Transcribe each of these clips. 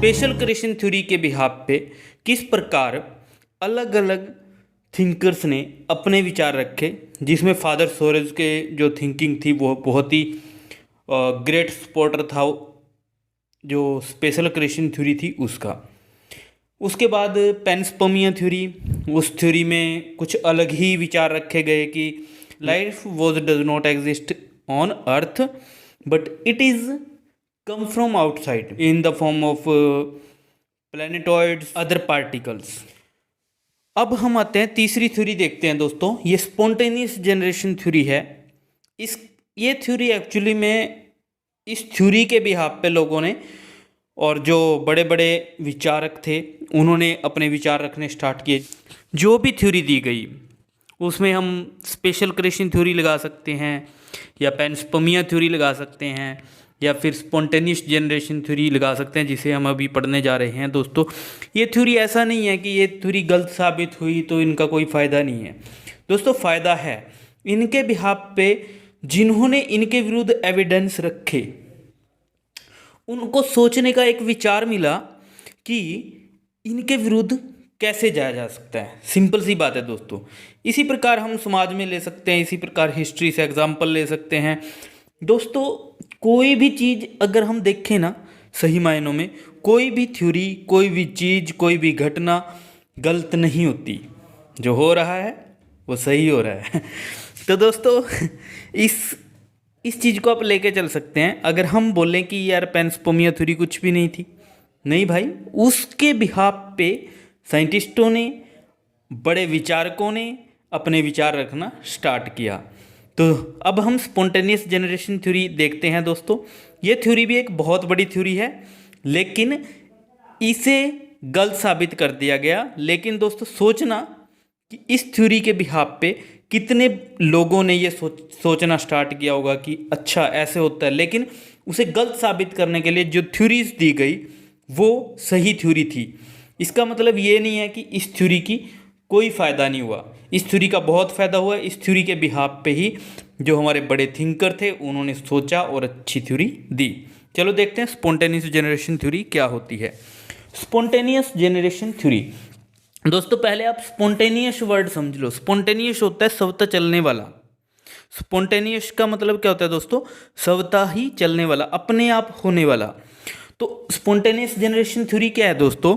Special creation theory के behalf पे किस प्रकार अलग अलग थिंकर्स ने अपने विचार रखे, जिसमें फादर सोरेज के जो थिंकिंग थी वो बहुत ही ग्रेट सपोर्टर था जो स्पेशल क्रिएशन थ्योरी थी उसका। उसके बाद पेनस्पर्मिया थ्योरी, उस थ्योरी में कुछ अलग ही विचार रखे गए कि life was does not exist on earth but it is come from outside in the form of planetoids, other particles। अब हम आते हैं तीसरी थ्योरी देखते हैं दोस्तों, ये स्पॉन्टेनियस जनरेशन थ्योरी है। ये थ्योरी एक्चुअली में इस थ्योरी के बिहाफ पे लोगों ने और जो बड़े बड़े विचारक थे उन्होंने अपने विचार रखने स्टार्ट किए। जो भी थ्योरी दी गई उसमें हम स्पेशल क्रिएशन थ्योरी लगा सकते हैं या पेनस्पर्मिया थ्योरी लगा सकते हैं या फिर स्पॉन्टेनियस जनरेशन थ्योरी लगा सकते हैं, जिसे हम अभी पढ़ने जा रहे हैं। दोस्तों ये थ्योरी ऐसा नहीं है कि ये थ्योरी गलत साबित हुई तो इनका कोई फ़ायदा नहीं है। दोस्तों फ़ायदा है इनके बिहाफ पे, जिन्होंने इनके विरुद्ध एविडेंस रखे उनको सोचने का एक विचार मिला कि इनके विरुद्ध कैसे जाया जा सकता है। सिंपल सी बात है दोस्तों। इसी प्रकार हम समाज में ले सकते हैं, इसी प्रकार हिस्ट्री से एग्जाम्पल ले सकते हैं। दोस्तों कोई भी चीज़ अगर हम देखें ना, सही मायनों में कोई भी थ्योरी, कोई भी चीज़, कोई भी घटना गलत नहीं होती। जो हो रहा है वो सही हो रहा है। तो दोस्तों इस चीज़ को आप लेके चल सकते हैं। अगर हम बोलें कि यार पेनस्पर्मिया थ्योरी कुछ भी नहीं थी, नहीं भाई, उसके बिहाफ पे साइंटिस्टों ने, बड़े विचारकों ने अपने विचार रखना स्टार्ट किया। तो अब हम स्पॉन्टेनियस जनरेशन थ्योरी देखते हैं दोस्तों। ये थ्योरी भी एक बहुत बड़ी थ्योरी है, लेकिन इसे गलत साबित कर दिया गया। लेकिन दोस्तों सोचना कि इस थ्योरी के बिहाफ पे कितने लोगों ने ये सोचना स्टार्ट किया होगा कि अच्छा ऐसे होता है, लेकिन उसे गलत साबित करने के लिए जो थ्योरीज दी गई वो सही थ्योरी थी। इसका मतलब ये नहीं है कि इस थ्योरी की कोई फ़ायदा नहीं हुआ। इस थ्योरी का बहुत फ़ायदा हुआ। इस थ्योरी के बिहाफ पे ही जो हमारे बड़े थिंकर थे उन्होंने सोचा और अच्छी थ्योरी दी। चलो देखते हैं स्पॉन्टेनियस जनरेशन थ्योरी क्या होती है। स्पॉन्टेनियस जनरेशन थ्योरी दोस्तों, पहले आप स्पॉन्टेनियस वर्ड समझ लो। स्पॉन्टेनियस होता है स्वतः चलने वाला। स्पॉन्टेनियस का मतलब क्या होता है दोस्तों? स्वतः ही चलने वाला, अपने आप होने वाला। तो स्पॉन्टेनियस जनरेशन थ्योरी क्या है दोस्तों?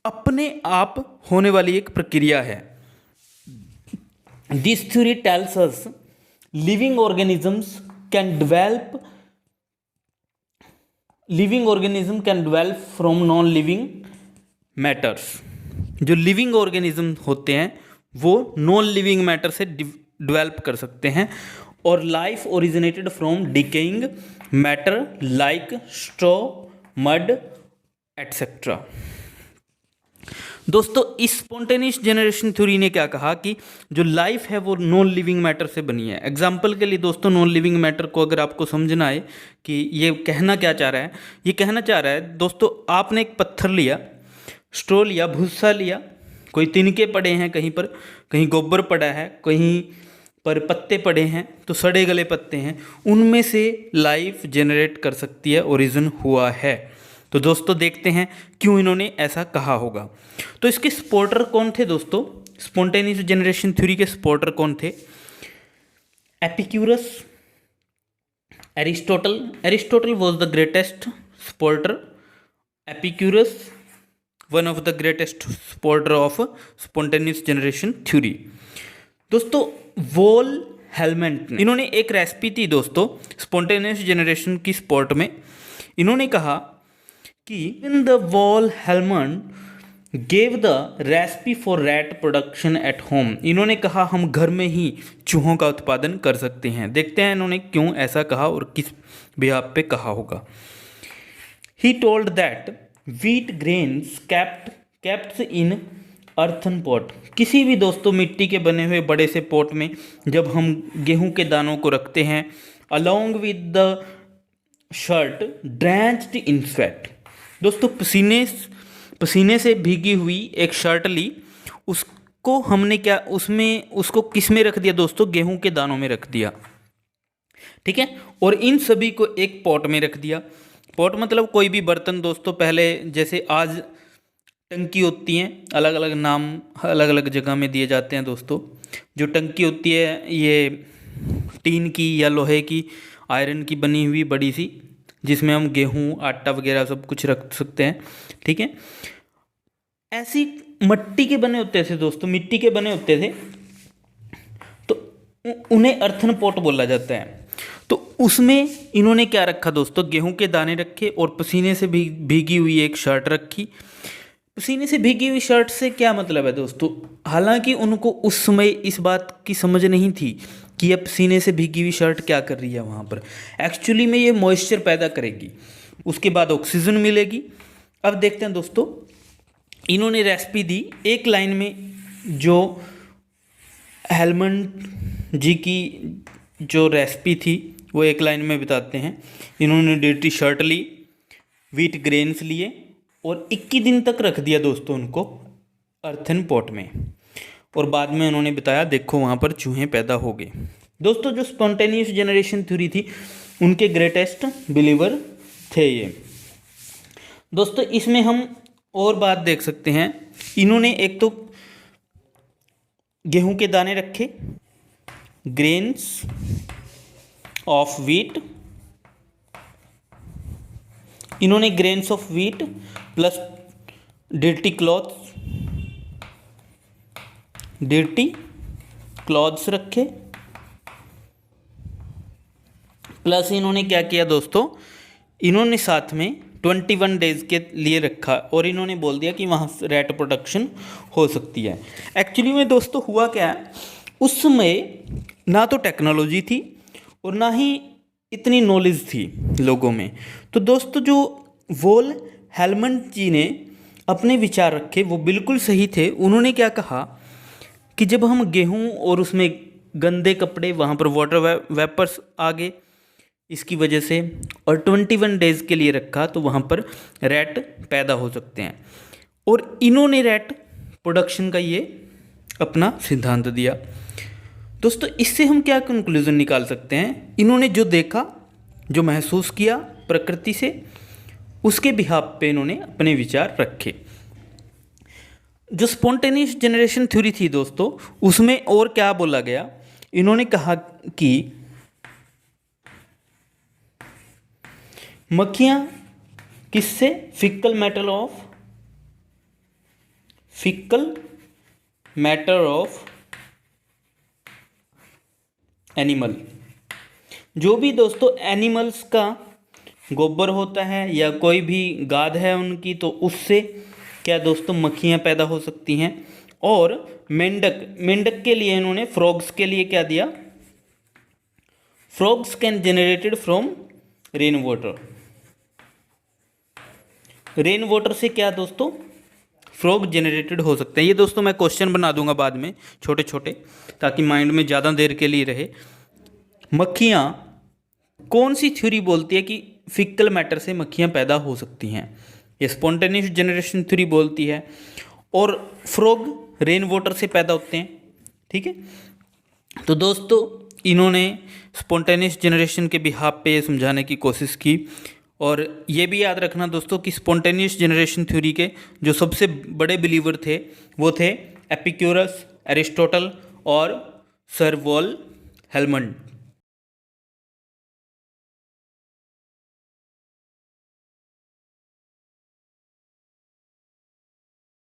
अपने आप होने वाली एक प्रक्रिया है। This theory tells us living organism can develop from non living matters. जो लिविंग ऑर्गेनिज्म होते हैं वो नॉन लिविंग मैटर से डेवलप कर सकते हैं, और life originated from decaying matter like straw, mud etcetera. दोस्तों इस स्पॉन्टेनियस जनरेशन थ्योरी ने क्या कहा कि जो लाइफ है वो नॉन लिविंग मैटर से बनी है। एग्जाम्पल के लिए दोस्तों, नॉन लिविंग मैटर को अगर आपको समझना है कि ये कहना क्या चाह रहा है, ये कहना चाह रहा है दोस्तों, आपने एक पत्थर लिया, स्ट्रॉ लिया, भूसा लिया, कोई तिनके पड़े हैं कहीं पर, कहीं गोबर पड़ा है, कहीं पर पत्ते पड़े हैं, तो सड़े गले पत्ते हैं, उनमें से लाइफ जनरेट कर सकती है, ओरिजिन हुआ है। तो दोस्तों देखते हैं क्यों इन्होंने ऐसा कहा होगा। तो इसके सपोर्टर कौन थे दोस्तों? स्पॉन्टेनियस जनरेशन थ्योरी के सपोर्टर कौन थे? Epicurus, Aristotle was the greatest supporter. Epicurus one of the greatest supporter of spontaneous generation theory. दोस्तों वॉल हेलमेंट ने, इन्होंने एक रेसिपी थी दोस्तों स्पॉन्टेनियस जनरेशन की सपोर्ट में। इन्होंने कहा कि in the wall helmet gave the recipe for rat production at home. इन्होंने कहा हम घर में ही चूहों का उत्पादन कर सकते हैं। देखते हैं इन्होंने क्यों ऐसा कहा और किस बिहाफ पे कहा होगा। He told that wheat grains kept in earthen pot. किसी भी दोस्तों मिट्टी के बने हुए बड़े से पॉट में जब हम गेहूं के दानों को रखते हैं, along with the shirt drenched in sweat. दोस्तों पसीने से भीगी हुई एक शर्ट ली, उसको हमने क्या उसको किस में रख दिया दोस्तों? गेहूं के दानों में रख दिया, ठीक है। और इन सभी को एक पॉट में रख दिया। पॉट मतलब कोई भी बर्तन दोस्तों। पहले जैसे आज टंकी होती हैं, अलग अलग नाम अलग अलग जगह में दिए जाते हैं दोस्तों। जो टंकी होती है ये टीन की या लोहे की, आयरन की बनी हुई बड़ी सी, जिसमें हम गेहूँ आटा वगैरह सब कुछ रख सकते हैं, ठीक है। ऐसी मिट्टी के बने होते थे दोस्तों, मिट्टी के बने होते थे, तो उन्हें अर्थन पॉट बोला जाता है। तो उसमें इन्होंने क्या रखा दोस्तों, गेहूं के दाने रखे और पसीने से भीगी हुई एक शर्ट रखी। पसीने से भीगी हुई शर्ट से क्या मतलब है दोस्तों, हालांकि उनको उस समय इस बात की समझ नहीं थी कि यह पसीने से भीगी हुई शर्ट क्या कर रही है वहाँ पर। एक्चुअली में ये मॉइस्चर पैदा करेगी, उसके बाद ऑक्सीजन मिलेगी। अब देखते हैं दोस्तों, इन्होंने रेसिपी दी एक लाइन में, जो हेलमंड जी की जो रेसिपी थी वो एक लाइन में बताते हैं। इन्होंने डर्टी शर्ट ली, व्हीट ग्रेन्स लिए और 21 दिन तक रख दिया दोस्तों उनको अर्थन पॉट में, और बाद में उन्होंने बताया देखो वहाँ पर चूहे पैदा हो गए। दोस्तों जो स्पॉन्टेनियस जनरेशन थ्योरी थी, उनके ग्रेटेस्ट बिलीवर थे ये दोस्तों। इसमें हम और बात देख सकते हैं, इन्होंने एक तो गेहूं के दाने रखे, ग्रेन्स ऑफ व्हीट, इन्होंने grains of wheat plus dirty clothes रखे, प्लस इन्होंने क्या किया दोस्तों, इन्होंने साथ में 21 डेज के लिए रखा और इन्होंने बोल दिया कि वहाँ रैट प्रोडक्शन हो सकती है। एक्चुअली में दोस्तों हुआ क्या है, उस समय ना तो टेक्नोलॉजी थी और ना ही इतनी नॉलेज थी लोगों में। तो दोस्तों जो वोल हेलमंड जी ने अपने विचार रखे वो बिल्कुल सही थे। उन्होंने क्या कहा कि जब हम गेहूं और उसमें गंदे कपड़े, वहाँ पर वाटर वेपर्स आ गए इसकी वजह से, और 21 डेज़ के लिए रखा, तो वहाँ पर रैट पैदा हो सकते हैं। और इन्होंने रैट प्रोडक्शन का ये अपना सिद्धांत दिया। दोस्तों इससे हम क्या कंक्लूजन निकाल सकते हैं, इन्होंने जो देखा, जो महसूस किया प्रकृति से, उसके बिहाफ पे इन्होंने अपने विचार रखे। जो स्पॉन्टेनियस जनरेशन थ्योरी थी दोस्तों, उसमें और क्या बोला गया, इन्होंने कहा कि मक्खियाँ किससे, फिकल मैटर ऑफ एनिमल, जो भी दोस्तों एनिमल्स का गोबर होता है या कोई भी गाद है उनकी, तो उससे क्या दोस्तों मक्खियाँ पैदा हो सकती हैं। और मेंढक के लिए इन्होंने, फ्रॉग्स के लिए क्या दिया, frogs can generated from rain water से क्या दोस्तों फ्रॉग जनरेटेड हो सकते हैं। ये दोस्तों मैं क्वेश्चन बना दूंगा बाद में छोटे छोटे, ताकि माइंड में ज़्यादा देर के लिए रहे। मक्खियाँ कौन सी थ्योरी बोलती है कि फिकल मैटर से मक्खियाँ पैदा हो सकती हैं, ये स्पॉन्टेनियस जनरेशन थ्योरी बोलती है। और फ्रॉग रेन वाटर से पैदा होते हैं, ठीक है। तो दोस्तों इन्होंने स्पॉन्टेनियस जनरेशन के बिहाफ पे ये समझाने की कोशिश की। और ये भी याद रखना दोस्तों कि स्पॉन्टेनियस जनरेशन थ्योरी के जो सबसे बड़े बिलीवर थे वो थे एपिक्यूरस, एरिस्टोटल और सर वोल हेलमंड।